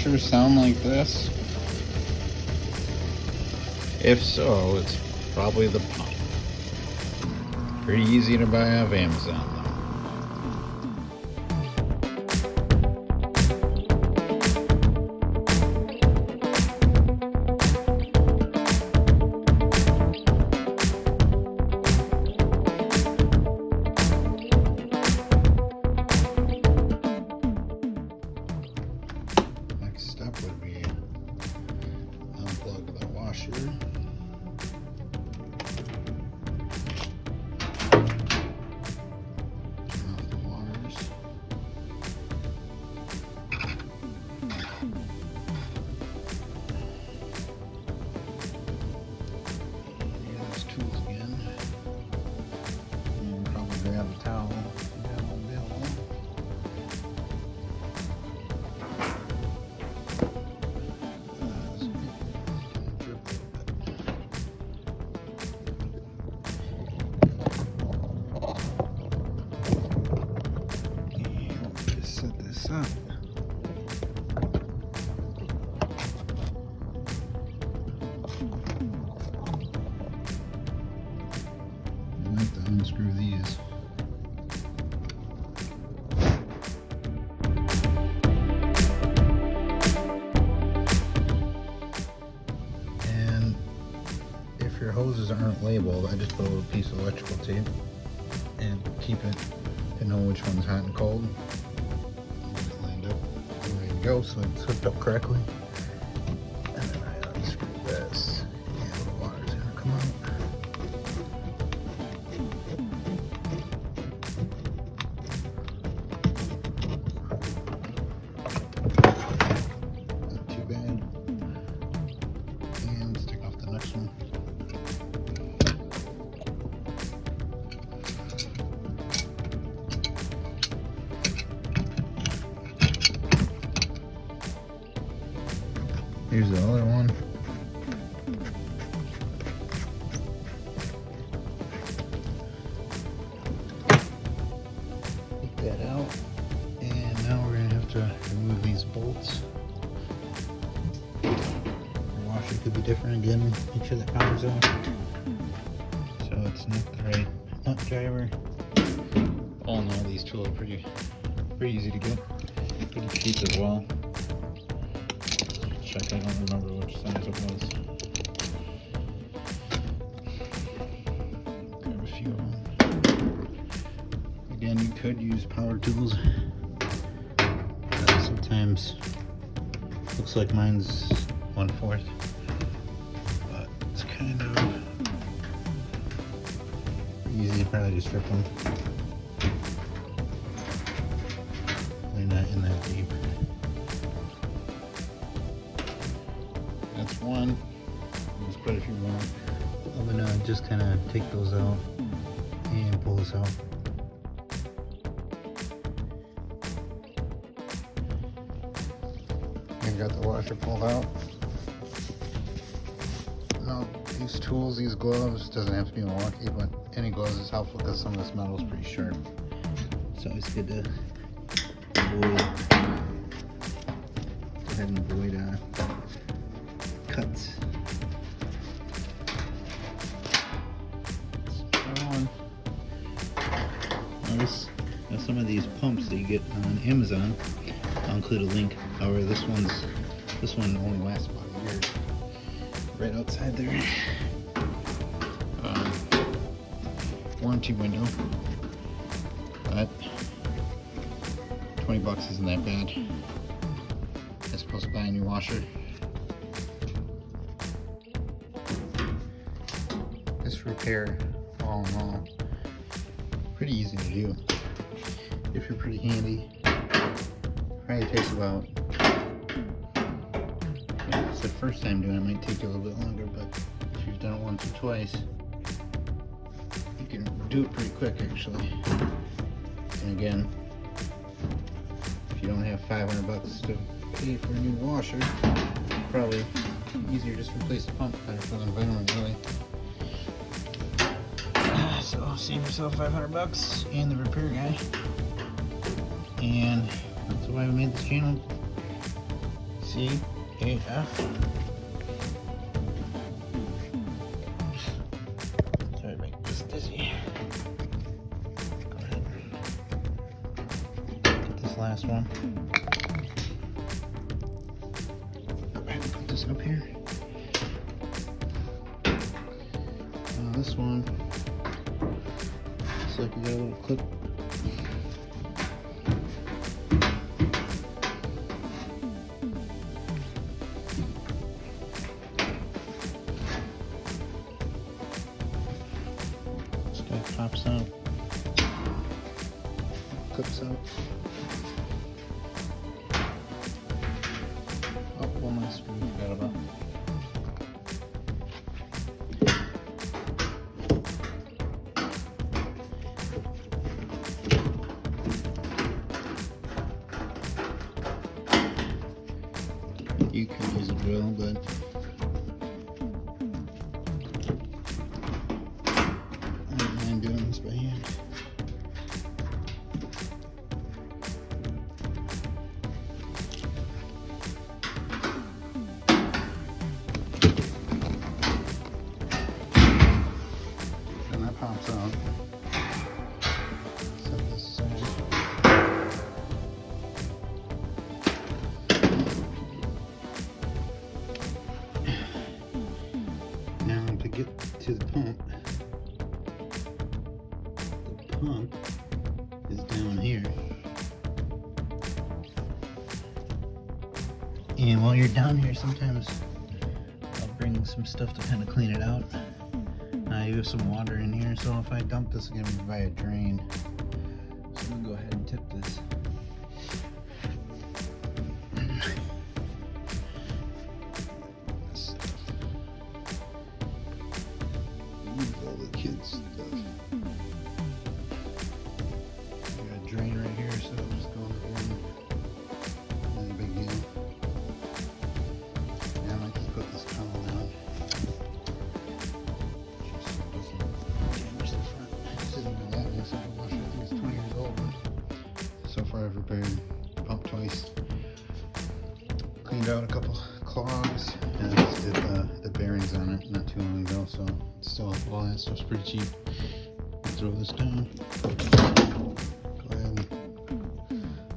washers sound like this? If so, it's probably the pump. Pretty easy to buy off Amazon. Would be unplug the washer. Turn off the wires. Here's those tools again. And probably grab a towel. Set this up. I might have to unscrew these. And if your hoses aren't labeled, I just put a little piece of electrical tape and keep it to know which one's hot and cold. Go so it's hooked up correctly, and then I unscrew this and the water's gonna come out. Not too bad. And let's take off the next one. Here's the other one. Take that out. And now we're going to have to remove these bolts. The washer could be different again. Make sure that power's on. So it's not the right Nutdriver. All in all, these tools are pretty easy to get. Pretty cheap as well. I don't remember which size it was. Grab a few of them. Again, you could use power tools. Sometimes looks like mine's 1/4, but it's kind of easy. Probably just strip them. They're not in that deep. That's one. There's quite a few more. I'm gonna just kind of take those out and pull this out. I've got the washer pulled out. Now these tools, these gloves, doesn't have to be Milwaukee, but any gloves is helpful because some of this metal is pretty sharp. So it's good to avoid. Go ahead and avoid cuts. Now some of these pumps that you get on Amazon, I'll include a link. However, this one only lasts about a year. Right outside there. Warranty window, but $20 isn't that bad. I'm supposed to buy a new washer. This repair, all in all, pretty easy to do if you're pretty handy. Probably takes about, if it's the first time doing it, it might take you a little bit longer, but if you've done it once or twice, you can do it pretty quick actually. And again, if you don't have $500 to pay for a new washer, probably easier just replace the pump, better for the environment really. So save yourself $500 and the repair guy. And that's why we made this channel. CAF. Sorry to make this dizzy. Go ahead. Get this last one. Go ahead and put this up here. Now this one looks like we got a little clip. Pops out, clips out. Oh, one last screw we forgot about. You could use a drill, but doing this by hand. And that pops out. Set this aside. Now to get to the pump. Pump is down here, and while you're down here sometimes I'll bring some stuff to kind of clean it out. You have some water in here, so if I dump this again by a drain, so I'm gonna go ahead and tip this. All the kids stuff. Drain right here, so I'm just going to drain. Not a big deal. Now I might just put this towel down. Just so it doesn't damage the front. This isn't really that nice of a washer. I think it's 20 years old, but so far I've repaired the pump twice. Cleaned out a couple clogs and just did the bearings on it not too long ago, so it's still all that stuff's pretty cheap. Throw this down.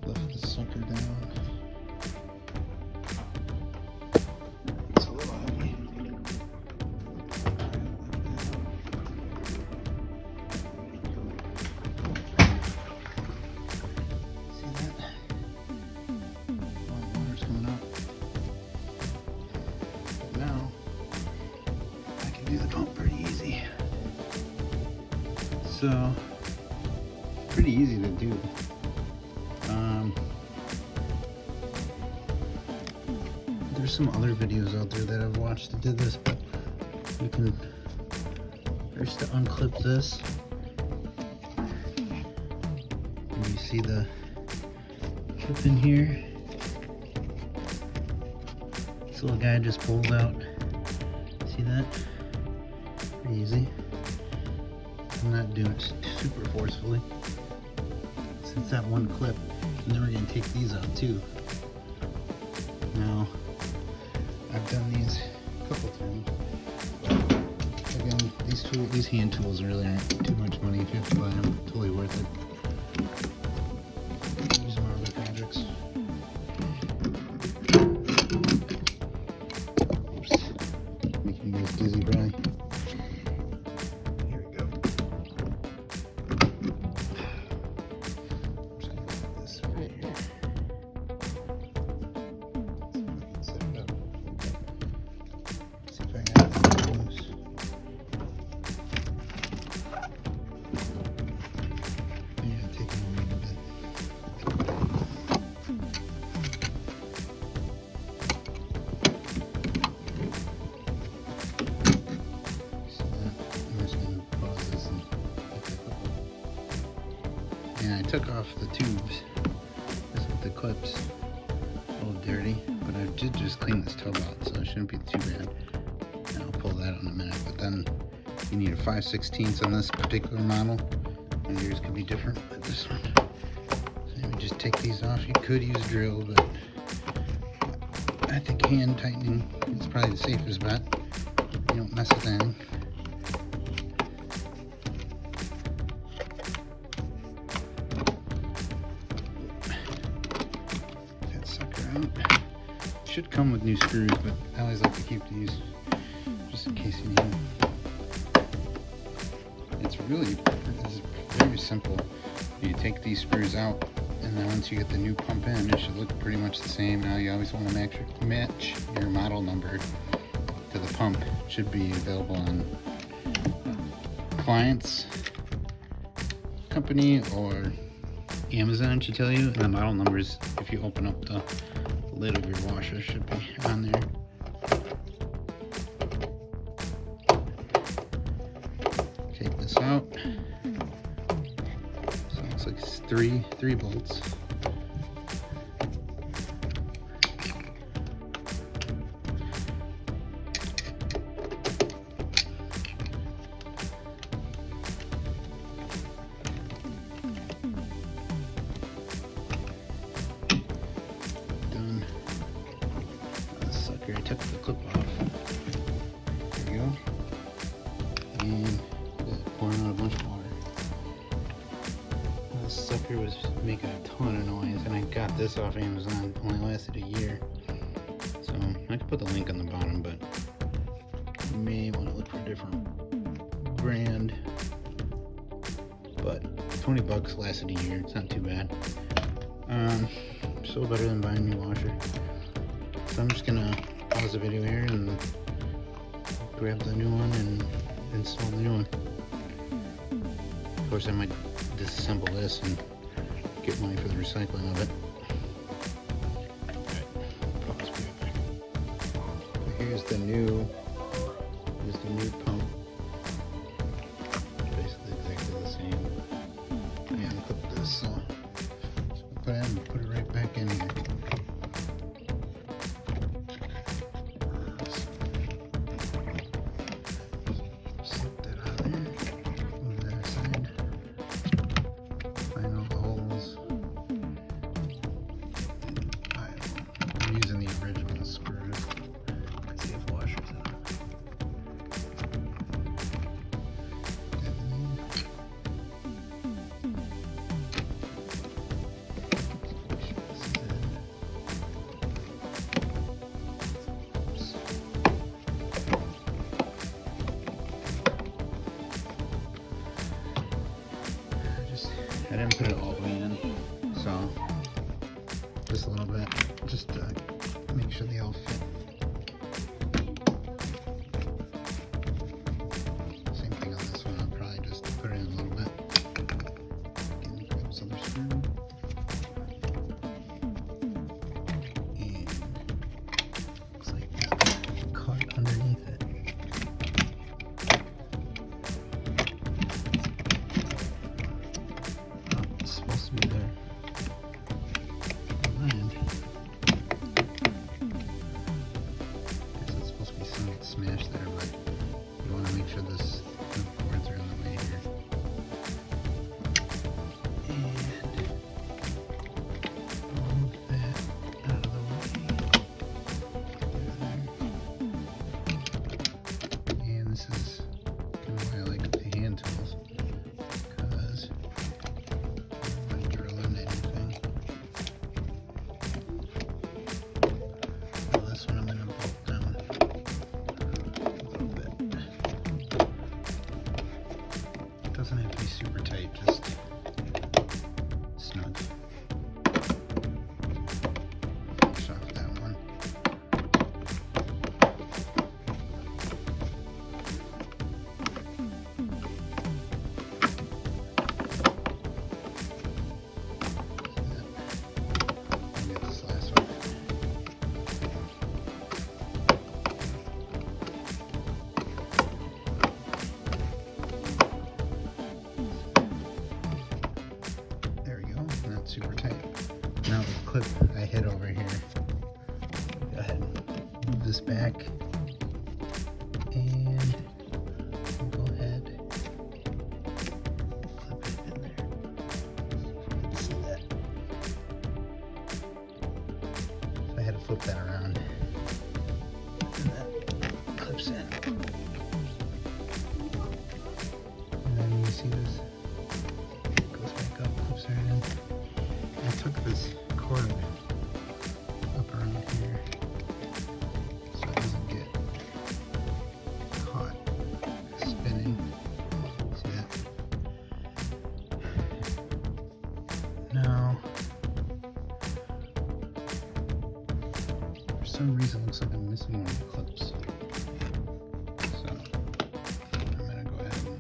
Lift the sucker down. It's a little heavy. See that? Water's coming up. But now I can do the pump pretty easy. So pretty easy to do. There's some other videos out there that I've watched that did this, but you can first to unclip this, and you see the clip in here. This little guy just pulls out. See that? Pretty easy. I'm not doing it super forcefully. Since that one clip, and then we're going to take these out too. Now, I've done these a couple times. Again, these hand tools really aren't too much money. If you have to buy them, totally worth it. Use them on other projects. Oops. Making you guys dizzy, Brian. Here we go. I'm just going to put this right here. Set it up. See if I can get it loose. Yeah, take it a little bit. So I'm just going to pause this and pick that up. And I took off the tubes. This with the clips. A little dirty, but I did just clean this tub out, so it shouldn't be too bad. And I'll pull that out in a minute, but then you need a 5/16 on this particular model, and yours could be different with this one. So let me just take these off. You could use a drill, but I I think hand tightening is probably the safest bet. You don't mess with anything. That sucker out. Should come with new screws, but I always like to keep these just in case you need them. It's very simple. You take these screws out, and then once you get the new pump in, it should look pretty much the same. Now you always want to match your model number to the pump. It should be available on Klein's company or Amazon should tell you, and the model numbers, if you open up the lid of your washer, should be on there. Take this out. So it looks like it's three bolts. I took the clip off. There you go. And pouring out a bunch of water. This sucker was making a ton of noise, and I got this off Amazon. Only lasted a year. So I could put the link on the bottom, but you may want to look for a different brand. But $20 lasted a year. It's not too bad. Still better than buying a new washer. So I'm just gonna pause the video here and grab the new one and install the new one. Of course, I might disassemble this and get money for the recycling of it. Alright, pause back. Here's the new pump. Basically exactly the same. I unclipped this, so put it right back in here. Using the original screws. Let's see if washers in it. I didn't put it all the way in, so just a little bit, just to make sure they all fit. Same thing on this one, I'll probably just put it in a little bit. And grab this other screw. And looks like it's cut underneath it. Oh, it's supposed to be there. Smash there, but you want to make sure this cords are in the way here. And move that out of the way. And this is kind of why I like the hand tools, because I'm not drilling anything. Well, this one I'm going to bolt down. Doesn't have to be super tight, just snug. Finish off that one. And get this last one. Super tight. Now the clip I hit over here. Go ahead and move this back. And go ahead. Clip it in there. See that? So I had to flip that around. some reason it looks like I'm missing one of the clips. So I'm gonna go ahead and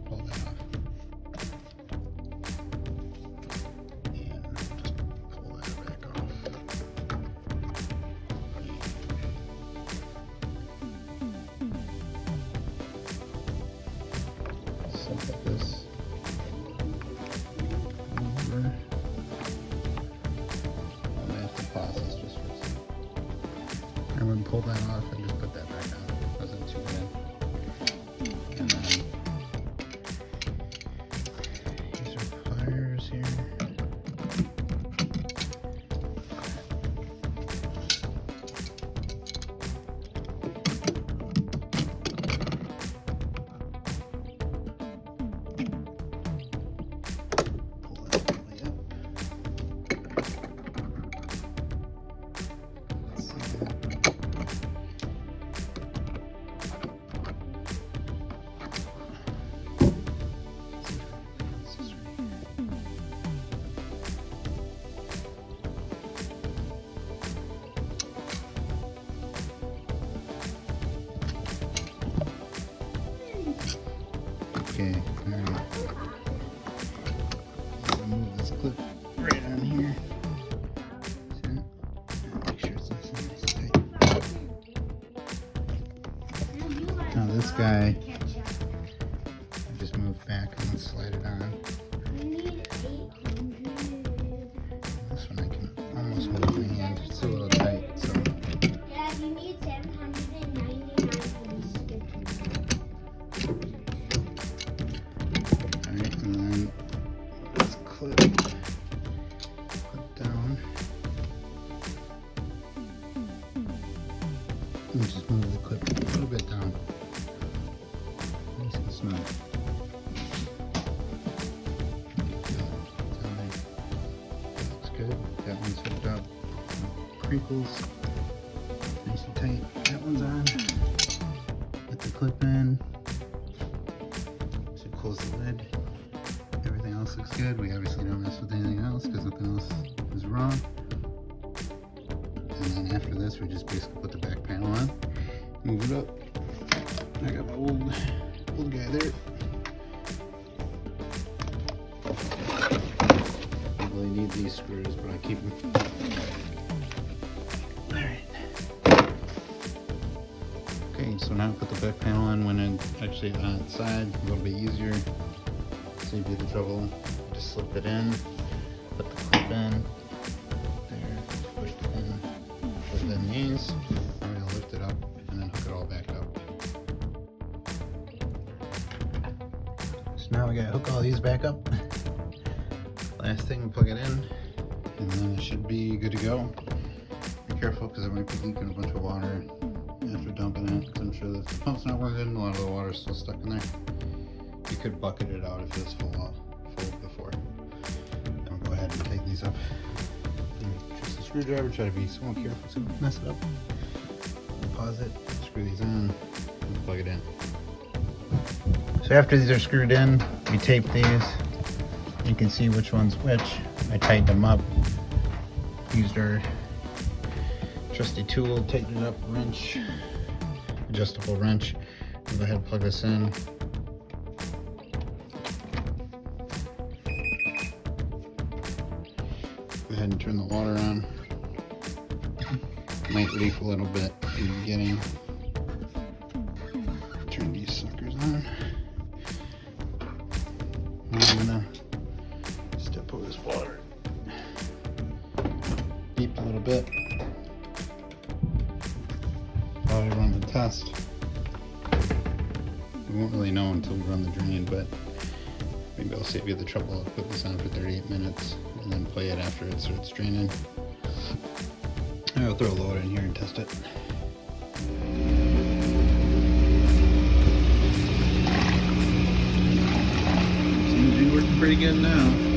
pull that off. And just pull that back off. Set this over. And when we pull that off and just put that back on. Wasn't too bad. And then these are pliers here. Pull that all the way up. Okay, alright. Remove this clip right on here. See that? Make sure it's nice and tight. Now this guy, I just move back and then slide it on. This one I can almost hold with my hand. It's a little tight, so. Dad, you need 799. Alright, and then this clip put down. And just move the clip a little bit down. Nice and smooth. Down there. That looks good. That one's hooked up. No crinkles. Nice and tight. That one's on. Put the clip in. Should close the lid. Everything else looks good. We obviously don't mess with anything else because nothing else is wrong. And then after this, we just basically put the back panel on, move it up. I got my old guy there. I really need these screws, but I keep them. Alright. Okay, so now put the back panel on when it's actually on its side, a little bit easier. Save you the trouble. Just slip it in, put the clip in, there, push it in, put it in these. I'm going to lift it up and then hook it all back up. So now we got to hook all these back up. Last thing, we plug it in, and then it should be good to go. Be careful because it might be leaking a bunch of water after dumping it, because I'm sure that the pump's not working, a lot of the water's still stuck in there. You could bucket it out if it was full before. Then we'll go ahead and tighten these up. Just the screwdriver, try to be somewhat careful so we don't mess it up. Pause it, screw these in, and plug it in. So after these are screwed in, we tape these. You can see which one's which. I tightened them up. Used our trusty tool, tightened it up, wrench, adjustable wrench. We'll go ahead and plug this in. Go ahead and turn the water on. Might leak a little bit in the beginning. Turn these suckers on. I'm gonna step over this water. Beep a little bit. Probably run the test. We won't really know until we run the drain, but maybe I'll save you the trouble. I'll put this on for 38 minutes and then play it after it starts draining. I'll throw a load in here and test it. Seems to be working pretty good now.